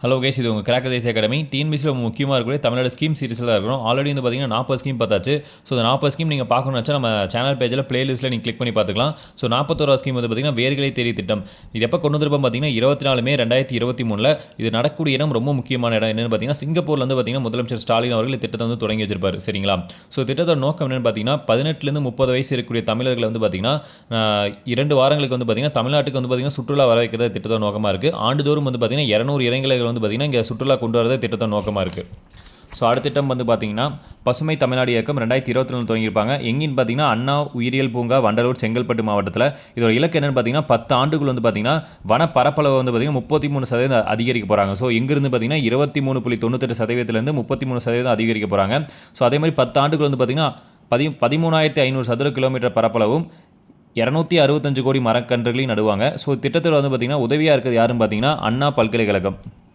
Hello case, இது உங்கள் crack தேசிய அகாடமி. டிஎன்பிசியில் முக்கியமாக இருக்கக்கூடிய தமிழோட ஸ்கீம் சீரிஸில் இருக்கணும். ஆல்ரெடி வந்து பார்த்தீங்கன்னா 40 ஸ்கீம் பார்த்தாச்சு. ஸோ இந்த 40 ஸ்கீம் நீங்கள் பார்க்கணும்னு வச்சா நம்ம சேனல் பேஜில் பிளேலிஸ்ட்டில் நீங்கள் கிளிக் பண்ணி பார்த்துக்கலாம். ஸோ 41 ஸ்கீம் வந்து பார்த்தீங்கன்னா வேர்களை தேடி திட்டம். இது எப்போ கொண்டு வந்திருப்போம் பார்த்தீங்கன்னா 24 மே 2023. இது நடக்கக்கூடிய இடம் ரொம்ப முக்கியமான இடம். என்னென்னு பார்த்தீங்கன்னா சிங்கப்பூரில் வந்து பார்த்தீங்கன்னா முதலமைச்சர் ஸ்டாலின் அவர்கள் திட்டத்தை வந்து தொடங்கி வச்சிருப்பார். சரிங்களா? ஸோ திட்டத்தோட நோக்கம் என்னென்னு பார்த்தீங்கன்னா 18லேருந்து 30 வயசு இருக்கக்கூடிய தமிழர்கள் வந்து பார்த்தீங்கன்னா 2 வாரங்களுக்கு வந்து பார்த்தீங்கன்னா தமிழ்நாட்டுக்கு வந்து பார்த்தீங்கன்னா சுற்றுலா வர வைக்கிறது திட்டத்தோட நோக்கமாக இருக்குது. ஆண்டுதோறும் வந்து பார்த்தீங்கன்னா 200 இளைஞர்கள் வந்து பார்த்தீங்கன்னா இங்கே சுற்றுலா கொண்டு வரது திட்டத்தோட நோக்கமாக இருக்குது. ஸோ அடுத்த திட்டம் வந்து பார்த்தீங்கன்னா பசுமை தமிழ்நாடு இயக்கம் 2022 தொடங்கியிருப்பாங்க. எங்கேன்னு பார்த்தீங்கன்னா அண்ணா உயிரியல் பூங்கா, வண்டலூர், செங்கல்பட்டு மாவட்டத்தில். இதோட இலக்கு என்னென்னு பார்த்தீங்கன்னா 10 ஆண்டுகள் வந்து பார்த்தீங்கன்னா வன பரப்பளவு வந்து பார்த்தீங்கன்னா 33% அதிகரிக்க போகிறாங்க. ஸோ இங்கிருந்து பார்த்தீங்கன்னா 23.98%லேருந்து 33% அதிகரிக்க போகிறாங்க. ஸோ அதே மாதிரி 10 ஆண்டுகள் வந்து பார்த்தீங்கன்னா 13,500 சதுர கிலோமீட்டர் பரப்பளவும் 265 கோடி மரக்கன்றுகளையும் நடுவாங்க. ஸோ திட்டத்தில் வந்து பார்த்தீங்கன்னா உதவியாக இருக்கிறது யாருன்னு பார்த்தீங்கன்னா அண்ணா பல்கலைக்கழகம்.